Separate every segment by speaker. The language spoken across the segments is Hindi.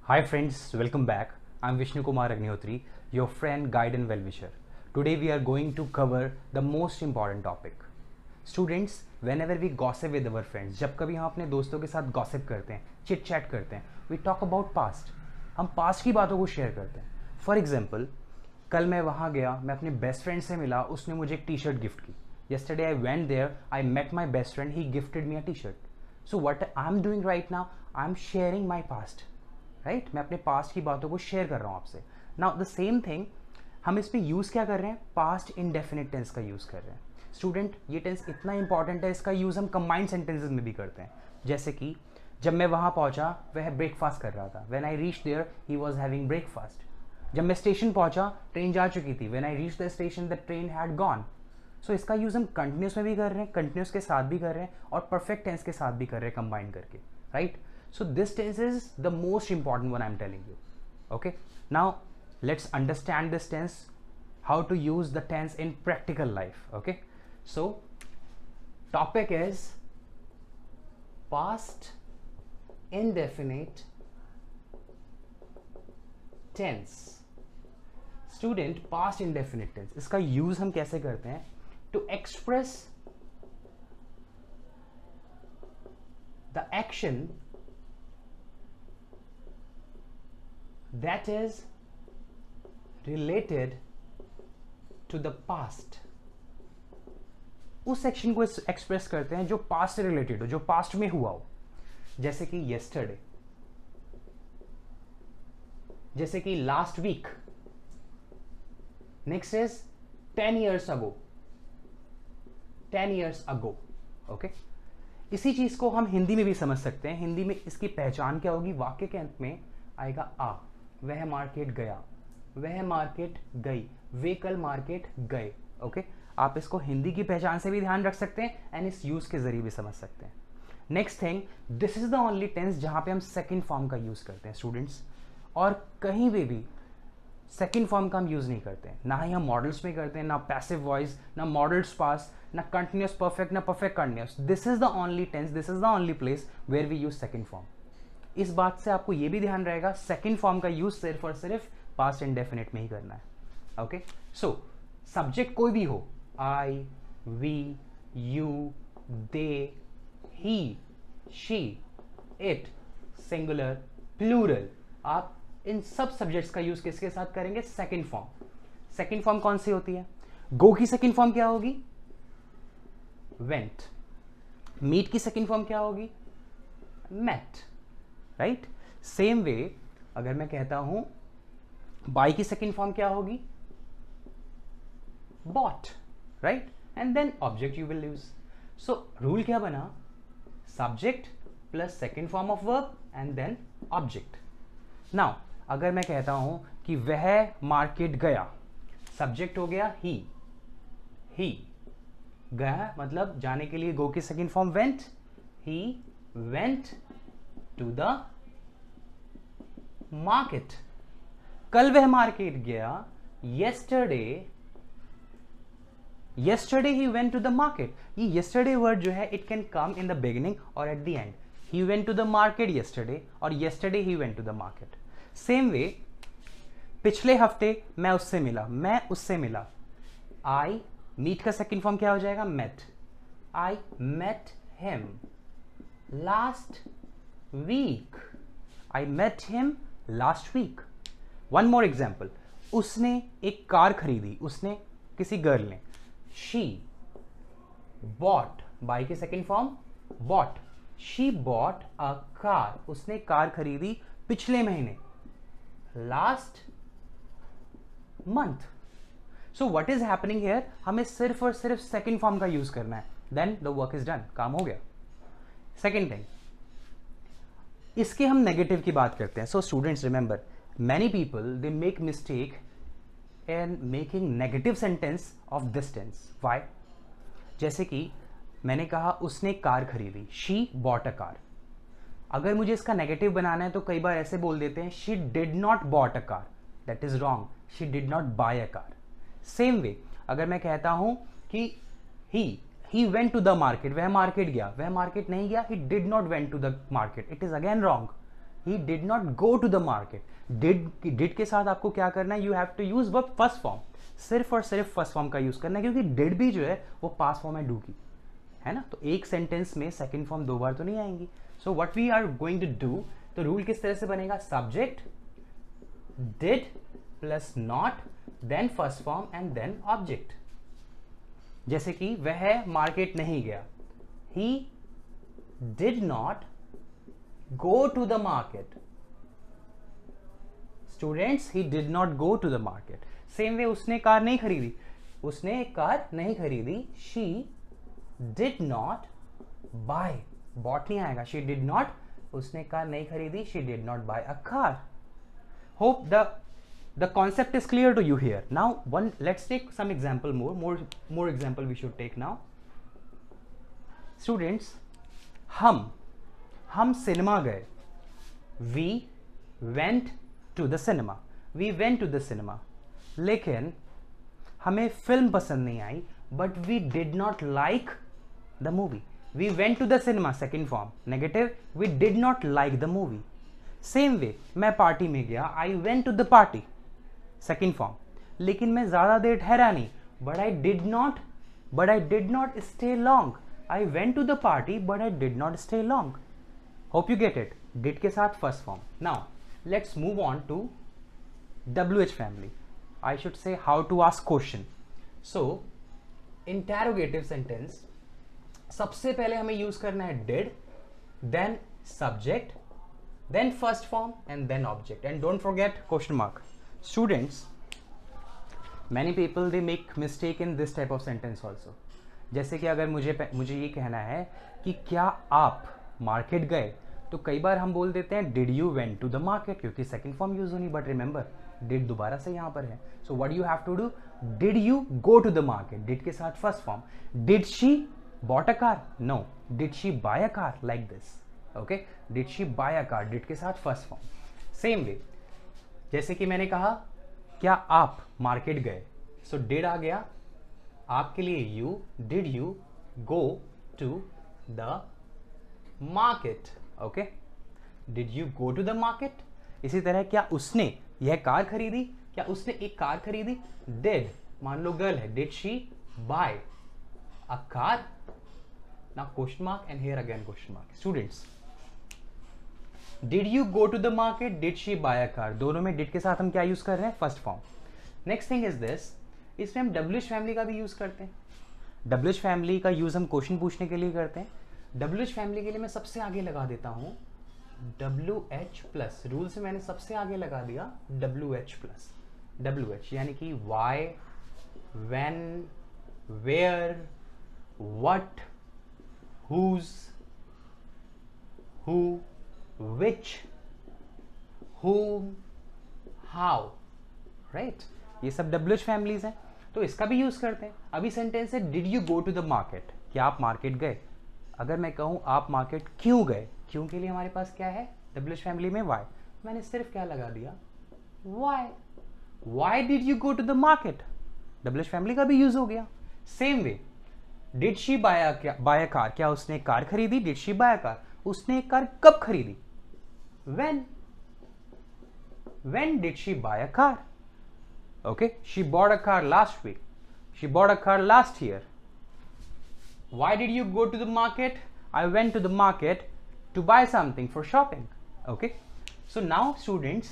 Speaker 1: Hi friends, welcome back. I'm Vishnu Kumar Agnihotri, your friend, guide and well-wisher. Today we are going to cover the most important topic. Students, whenever we gossip with our friends, जब कभी हम अपने दोस्तों के साथ gossip करते हैं, chit chat करते हैं, we talk about past. हम past की बातों को share करते हैं. For example, कल मैं वहाँ गया, मैं अपने best friend से मिला, उसने मुझे एक t-shirt gift की. Yesterday I went there, I met my best friend, he gifted me a t-shirt. So what I'm doing right now, I'm sharing my past. Right मैं अपने पास्ट की बातों को शेयर कर रहा हूँ आपसे. नाउ द सेम थिंग हम इस पर यूज़ क्या कर रहे हैं, पास्ट इंडेफिनिट टेंस का यूज़ कर रहे हैं. स्टूडेंट ये टेंस इतना इंपॉर्टेंट है, इसका यूज़ हम कंबाइंड सेंटेंसेस में भी करते हैं. जैसे कि जब मैं वहाँ पहुँचा वह ब्रेकफास्ट कर रहा था. When I reach there he was having breakfast. जब मैं स्टेशन पहुँचा ट्रेन जा चुकी थी. When I reach the station the train had gone. So इसका यूज़ हम कंटिन्यूस में भी कर रहे हैं, कंटिन्यूस के साथ भी कर रहे हैं और परफेक्ट टेंस के साथ भी कर रहे हैं कंबाइन करके. Right. So this tense is the most important one I'm telling you. Okay. Now let's understand this tense, how to use the tense in practical life. Okay. So topic is past indefinite tense. Student, past indefinite tense इसका use हम कैसे करते हैं? To express the action that is related to the past. उस सेक्शन को एक्सप्रेस करते हैं जो पास्ट से रिलेटेड हो, जो पास्ट में हुआ हो. जैसे कि yesterday, जैसे कि last week. Next is 10 years ago. 10 years ago. Okay. इसी चीज को हम हिंदी में भी समझ सकते हैं. हिंदी में इसकी पहचान क्या होगी? वाक्य के अंत में आएगा आ. वह मार्केट गया, वह मार्केट गई, वे कल मार्केट गए. ओके. आप इसको हिंदी की पहचान से भी ध्यान रख सकते हैं एंड इस यूज के जरिए भी समझ सकते हैं. Next thing, this is the only tense जहां पे हम सेकंड फॉर्म का यूज करते हैं स्टूडेंट्स. और कहीं भी सेकंड फॉर्म का हम यूज नहीं करते हैं. ना ही हम मॉडल्स में करते हैं, ना पैसिव वॉइस, ना मॉडल्स पास, ना कंटिन्यूस परफेक्ट, ना perfect continuous. This is the only tense, this is the only place where we use second form. इस बात से आपको ये भी ध्यान रहेगा, सेकंड फॉर्म का यूज सिर्फ और सिर्फ पास्ट इंडेफिनिट में ही करना है. ओके. सो सब्जेक्ट कोई भी हो, I, we, you, they, he, she, it, singular, plural, आप इन सब सब्जेक्ट्स का यूज किसके साथ करेंगे? Second form. सेकंड फॉर्म कौन सी होती है? गो की सेकंड फॉर्म क्या होगी? वेंट. मीट की सेकंड फॉर्म क्या होगी? मेट. राइट. सेम वे अगर मैं कहता हूं बाय की सेकंड फॉर्म क्या होगी? Bought. Right. And then object you will use. So rule क्या बना? Subject plus second form of verb and then object. Now अगर मैं कहता हूं कि वह मार्केट गया, सब्जेक्ट हो गया ही. ही गया मतलब जाने के लिए गो की second form went. He went to the market. कल वह मार्केट गया. yesterday he went to the market. ये yesterday वर्ड जो है it can come in the beginning और at the end. he went to the market yesterday और yesterday he went to the market. Same way पिछले हफ्ते मैं उससे मिला, मैं उससे मिला. आई मीट का सेकंड फॉर्म क्या हो जाएगा? Met. I met him last week. I met him last week. One more example. उसने एक कार खरीदी, उसने किसी गर्ल ने. She bought. बाय के second form bought. She bought a car. उसने कार खरीदी पिछले महीने, last month. So what is happening here? हमें सिर्फ और सिर्फ सेकेंड फॉर्म का यूज करना है. Then the work is done. काम हो गया. सेकेंड थिंग, इसके हम नेगेटिव की बात करते हैं. So students remember, many people they make mistake in making negative sentence of this tense. Why? जैसे कि मैंने कहा उसने कार खरीदी, शी बॉट अ कार. अगर मुझे इसका नेगेटिव बनाना है तो कई बार ऐसे बोल देते हैं she did not bought a car. That is wrong. She did not buy a car. Same way अगर मैं कहता हूं कि he went to the market, वह मार्केट गया, वह मार्केट नहीं गया, he did not went to the market, it is again wrong. He did not go to the market. Did के साथ आपको क्या करना है, you have to use verb first form, सिर्फ और सिर्फ फर्स्ट फॉर्म का यूज करना है, क्योंकि डिड भी जो है वो पास्ट फॉर्म है डू की, है ना। तो एक सेंटेंस में सेकंड फॉर्म 2 बार तो नहीं आएंगी। So what we are going to do, तो रूल किस तरह से बनेगा, subject did plus not then first form and then object. जैसे कि वह मार्केट नहीं गया, he did not go to the market. Students, he did not go to the market. Same way उसने कार नहीं खरीदी, उसने एक कार नहीं खरीदी, she did not buy, bought नहीं आएगा, शी डिड नॉट, उसने कार नहीं खरीदी, she did not buy a car. Hope the concept is clear to you here. Now let's take some example, more example we should take now. Students, हम सिनेमा गए, we went to the cinema, we went to the cinema, लेकिन हमें फिल्म पसंद नहीं आई, but we did not like the movie. We went to the cinema, second form, negative, we did not like the movie. Same way, मैं पार्टी में गया, I went to the party, second form, लेकिन मैं ज्यादा देर ठहरा नहीं, but I did not stay long. I went to the party but I did not stay long. Hope you get it, did के साथ first form. Now let's move on to WH family. I should say how to ask question. So interrogative sentence, सबसे पहले हमें यूज करना है did, then subject, then first form and then object, and don't forget question mark. Students, many people they make mistake in this type of sentence also. जैसे कि अगर मुझे ये कहना है कि क्या आप मार्केट गए, तो कई बार हम बोल देते हैं did you went to the market, क्योंकि सेकंड फॉर्म यूज होनी, बट रिमेंबर डिड दोबारा से यहाँ पर है। So what you have to do, did you go to the market, did के साथ first form. Did she bought a car, no, did she buy a car, like this, okay, did she buy a car, did के साथ फर्स्ट फॉर्म। सेम वे, जैसे कि मैंने कहा क्या आप मार्केट गए, सो डिड आ गया, आपके लिए you, did you go to the market, okay, did you go to the market. इसी तरह क्या उसने यह कार खरीदी, क्या उसने एक कार खरीदी, डिड, मान लो गर्ल है, did she buy a car, now question mark and here again question mark. Students, did you go to the market, did she buy a car, दोनों में डिड के साथ हम क्या यूज कर रहे हैं, first form. Next thing is this, इसमें हम WH फैमिली का भी यूज करते हैं। WH फैमिली का यूज हम क्वेश्चन पूछने के लिए करते हैं। WH फैमिली के लिए मैं सबसे आगे लगा देता हूं WH प्लस, रूल से मैंने सबसे आगे लगा दिया WH प्लस, WH यानी कि why, when, where, what, whose, who, which, whom, how, right? ये सब WH फैमिलीज हैं, तो इसका भी यूज करते हैं। अभी सेंटेंस है did you go to the market, क्या आप मार्केट गए। अगर मैं कहूं आप मार्केट क्यों गए, क्यों के लिए हमारे पास क्या है WH फैमिली में, वाई, मैंने सिर्फ क्या लगा दिया, why did you go to the market, WH family का भी यूज हो गया। Same way, did she buy a car, क्या उसने एक कार खरीदी, did she buy a car, उसने एक कार कब खरीदी, when did she buy a car, okay, she bought a car last week, she bought a car last year. Why did you go to the market, I went to the market to buy something for shopping, okay. So now students,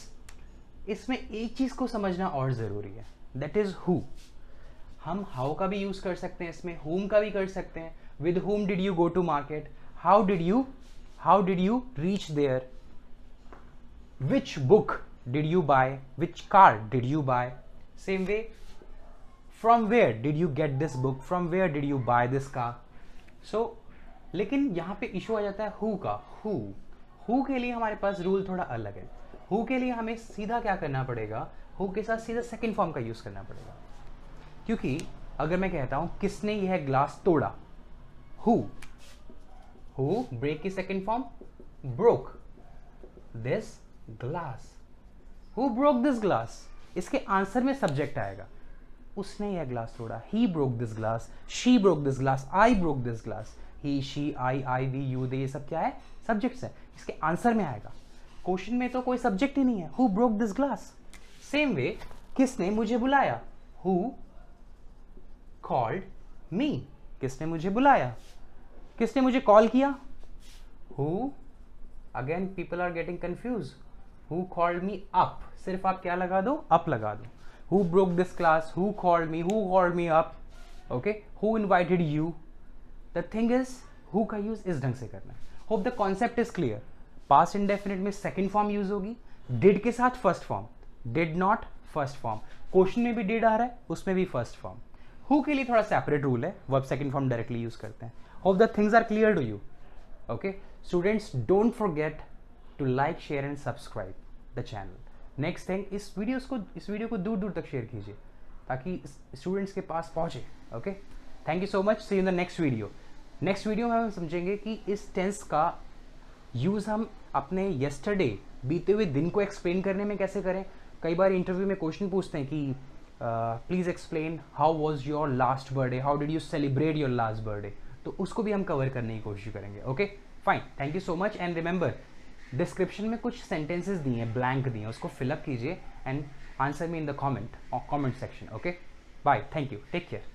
Speaker 1: इसमें एक चीज को समझना और जरूरी है, that is who। हम how का भी यूज कर सकते हैं, इसमें whom का भी कर सकते हैं। with whom did you go to market, how did you reach there, which book did you buy, which car did you buy. Same way, from where did you get this book, from where did you buy this car. So लेकिन यहाँ पे इशू आ जाता है who का। who के लिए हमारे पास रूल थोड़ा अलग है। who के लिए हमें सीधा क्या करना पड़ेगा, who के साथ सीधा सेकेंड फॉर्म का यूज करना पड़ेगा, क्योंकि अगर मैं कहता हूं किसने यह ग्लास तोड़ा, who ब्रेक की second form, broke this glass, who broke this glass, इसके आंसर में सब्जेक्ट आएगा, उसने यह ग्लास तोड़ा, he broke this glass, she broke this glass, I broke this glass, he, she, I, we, you, they, ये सब क्या है, सब्जेक्ट्स है, इसके आंसर में आएगा। क्वेश्चन में तो कोई सब्जेक्ट ही नहीं है. Who broke this glass. Same way, किसने मुझे बुलाया. Who called me. किसने मुझे बुलाया. किसने मुझे कॉल किया. Who, again people are getting confuse. Who called me up. सिर्फ आप क्या लगा दो, अप लगा दो. Who broke this class. Who called me up. Okay. Who invited you. The thing is who का यूज इस ढंग से करना है. Hope the concept is clear. Past indefinite में सेकंड फॉर्म यूज होगी, डिड के साथ first form, did not first form. Question में भी डिड आ रहा है, उसमें भी फर्स्ट फॉर्म. हु के लिए थोड़ा सेपरेट रूल है, verb second form directly use करते हैं. Hope the things are clear to you. Okay students, don't forget to like, share and subscribe the channel. Next thing, इस वीडियो को दूर दूर तक शेयर कीजिए ताकि स्टूडेंट्स के पास पहुंचे. Okay, thank you so much. See you in the next video. Next video में हम समझेंगे कि इस टेंस का यूज़ हम अपने येस्टरडे, बीते हुए दिन को एक्सप्लेन करने में कैसे करें. कई बार इंटरव्यू में क्वेश्चन पूछते हैं कि please explain how was your last birthday, how did you celebrate your last birthday. तो उसको भी हम कवर करने की कोशिश करेंगे. Okay fine, thank you so much. And remember, description में कुछ सेंटेंसेस दिए हैं, ब्लैंक दिए हैं, उसको फिलअप कीजिए and answer me in the comment section. Okay bye, thank you, take care.